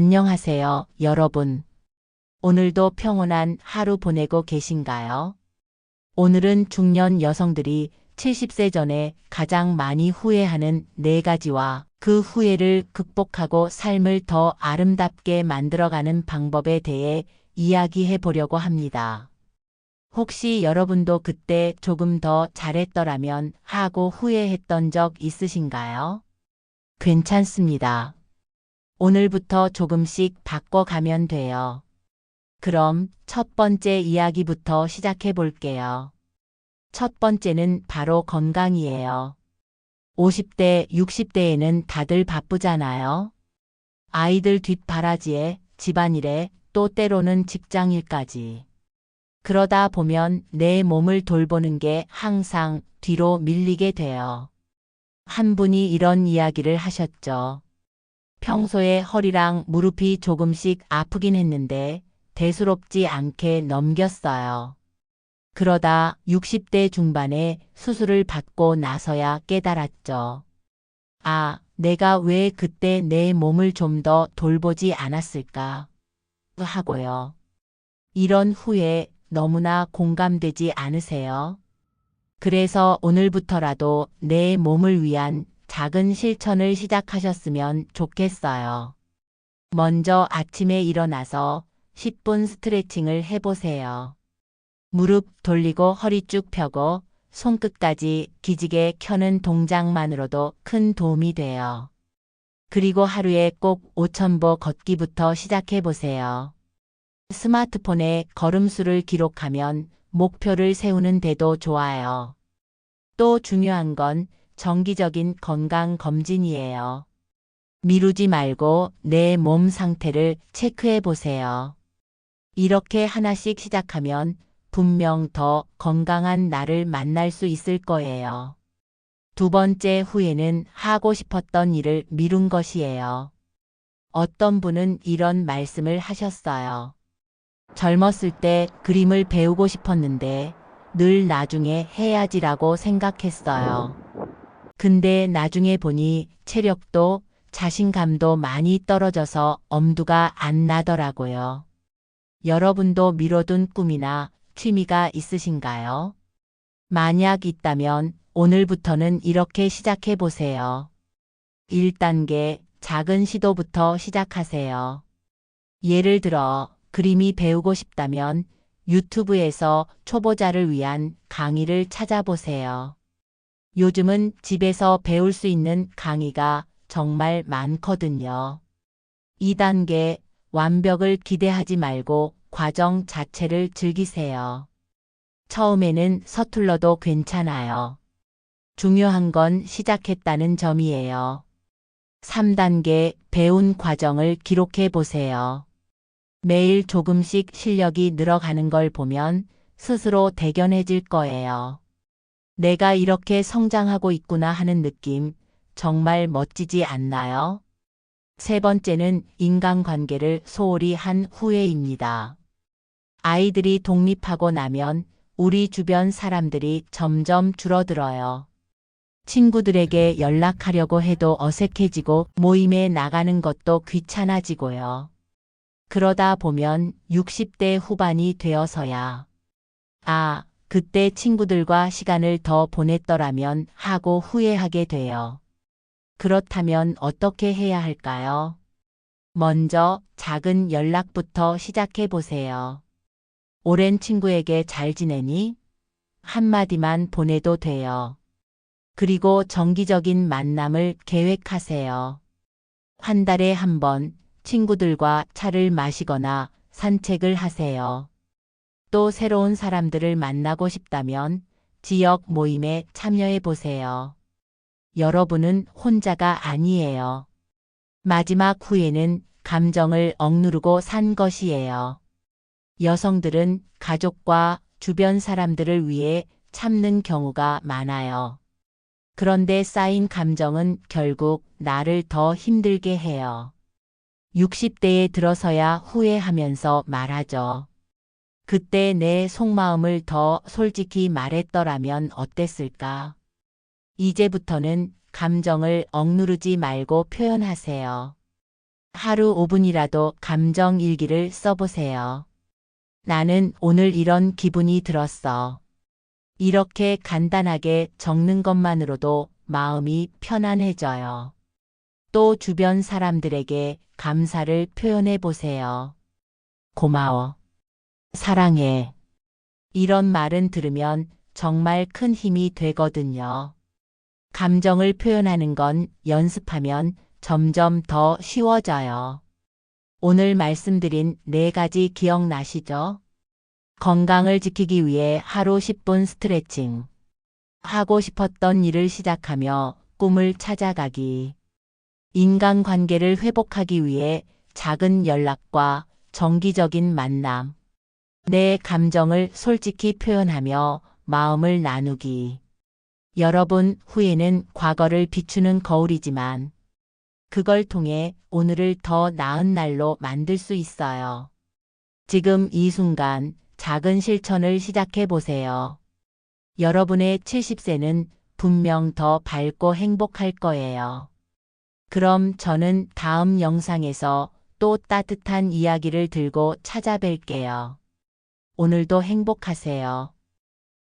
안녕하세요, 여러분. 오늘도 평온한 하루 보내고 계신가요? 오늘은 중년 여성들이 70세 전에 가장 많이 후회하는 4가지와 그 후회를 극복하고 삶을 더 아름답게 만들어가는 방법에 대해 이야기해 보려고 합니다. 혹시 여러분도 그때 조금 더 잘했더라면 하고 후회했던 적 있으신가요? 괜찮습니다. 오늘부터 조금씩 바꿔가면 돼요. 그럼 첫 번째 이야기부터 시작해 볼게요. 첫 번째는 바로 건강이에요. 50대, 60대에는 다들 바쁘잖아요. 아이들 뒷바라지에, 집안일에, 또 때로는 직장일까지. 그러다 보면 내 몸을 돌보는 게 항상 뒤로 밀리게 돼요. 한 분이 이런 이야기를 하셨죠. 평소에 허리랑 무릎이 조금씩 아프긴 했는데 대수롭지 않게 넘겼어요. 그러다 60대 중반에 수술을 받고 나서야 깨달았죠. 아, 내가 왜 그때 내 몸을 좀 더 돌보지 않았을까? 하고요. 이런 후회 너무나 공감되지 않으세요? 그래서 오늘부터라도 내 몸을 위한 작은 실천을 시작하셨으면 좋겠어요. 먼저 아침에 일어나서 10분 스트레칭을 해보세요. 무릎 돌리고 허리 쭉 펴고 손끝까지 기지개 켜는 동작만으로도 큰 도움이 돼요. 그리고 하루에 꼭 5,000보 걷기부터 시작해보세요. 스마트폰에 걸음수를 기록하면 목표를 세우는 데도 좋아요. 또 중요한 건 정기적인 건강 검진이에요. 미루지 말고 내 몸 상태를 체크해 보세요. 이렇게 하나씩 시작하면 분명 더 건강한 나를 만날 수 있을 거예요. 두 번째 후회는 하고 싶었던 일을 미룬 것이에요. 어떤 분은 이런 말씀을 하셨어요. 젊었을 때 그림을 배우고 싶었는데 늘 나중에 해야지라고 생각했어요. 근데 나중에 보니 체력도 자신감도 많이 떨어져서 엄두가 안 나더라고요. 여러분도 미뤄둔 꿈이나 취미가 있으신가요? 만약 있다면 오늘부터는 이렇게 시작해 보세요. 1단계 작은 시도부터 시작하세요. 예를 들어 그림이 배우고 싶다면 유튜브에서 초보자를 위한 강의를 찾아보세요. 요즘은 집에서 배울 수 있는 강의가 정말 많거든요. 2단계 완벽을 기대하지 말고 과정 자체를 즐기세요. 처음에는 서툴러도 괜찮아요. 중요한 건 시작했다는 점이에요. 3단계 배운 과정을 기록해 보세요. 매일 조금씩 실력이 늘어가는 걸 보면 스스로 대견해질 거예요. 내가 이렇게 성장하고 있구나 하는 느낌 정말 멋지지 않나요? 세 번째는 인간관계를 소홀히 한 후회입니다. 아이들이 독립하고 나면 우리 주변 사람들이 점점 줄어들어요. 친구들에게 연락하려고 해도 어색해지고 모임에 나가는 것도 귀찮아지고요. 그러다 보면 60대 후반이 되어서야 아, 그때 친구들과 시간을 더 보냈더라면 하고 후회하게 돼요. 그렇다면 어떻게 해야 할까요? 먼저 작은 연락부터 시작해 보세요. 오랜 친구에게 잘 지내니? 한마디만 보내도 돼요. 그리고 정기적인 만남을 계획하세요. 한 달에 한 번 친구들과 차를 마시거나 산책을 하세요. 또 새로운 사람들을 만나고 싶다면 지역 모임에 참여해 보세요. 여러분은 혼자가 아니에요. 마지막 후회는 감정을 억누르고 산 것이에요. 여성들은 가족과 주변 사람들을 위해 참는 경우가 많아요. 그런데 쌓인 감정은 결국 나를 더 힘들게 해요. 60대에 들어서야 후회하면서 말하죠. 그때 내 속마음을 더 솔직히 말했더라면 어땠을까? 이제부터는 감정을 억누르지 말고 표현하세요. 하루 5분이라도 감정 일기를 써보세요. 나는 오늘 이런 기분이 들었어. 이렇게 간단하게 적는 것만으로도 마음이 편안해져요. 또 주변 사람들에게 감사를 표현해 보세요. 고마워. 사랑해. 이런 말은 들으면 정말 큰 힘이 되거든요. 감정을 표현하는 건 연습하면 점점 더 쉬워져요. 오늘 말씀드린 4가지 기억나시죠? 건강을 지키기 위해 하루 10분 스트레칭. 하고 싶었던 일을 시작하며 꿈을 찾아가기. 인간관계를 회복하기 위해 작은 연락과 정기적인 만남. 내 감정을 솔직히 표현하며 마음을 나누기. 여러분, 후회는 과거를 비추는 거울이지만 그걸 통해 오늘을 더 나은 날로 만들 수 있어요. 지금 이 순간 작은 실천을 시작해 보세요. 여러분의 70세는 분명 더 밝고 행복할 거예요. 그럼 저는 다음 영상에서 또 따뜻한 이야기를 들고 찾아뵐게요. 오늘도 행복하세요.